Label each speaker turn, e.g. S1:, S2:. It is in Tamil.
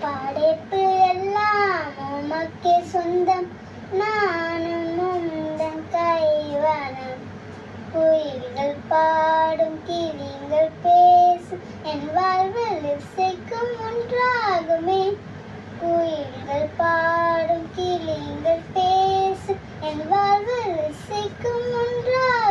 S1: படைப்பு எல்லாம் உமக்கே சொந்தம், நானும் உந்தன் கைவனம். குயில்கள் பாடும் கிளிகள் பேசும், என் வாழ்வில் இசைக்கும் ஒன்றாகுமே. குயில்கள் பாடும் கிளிகள் பேசும், என் வாழ்வில் இசைக்கும் ஒன்றாகுமே.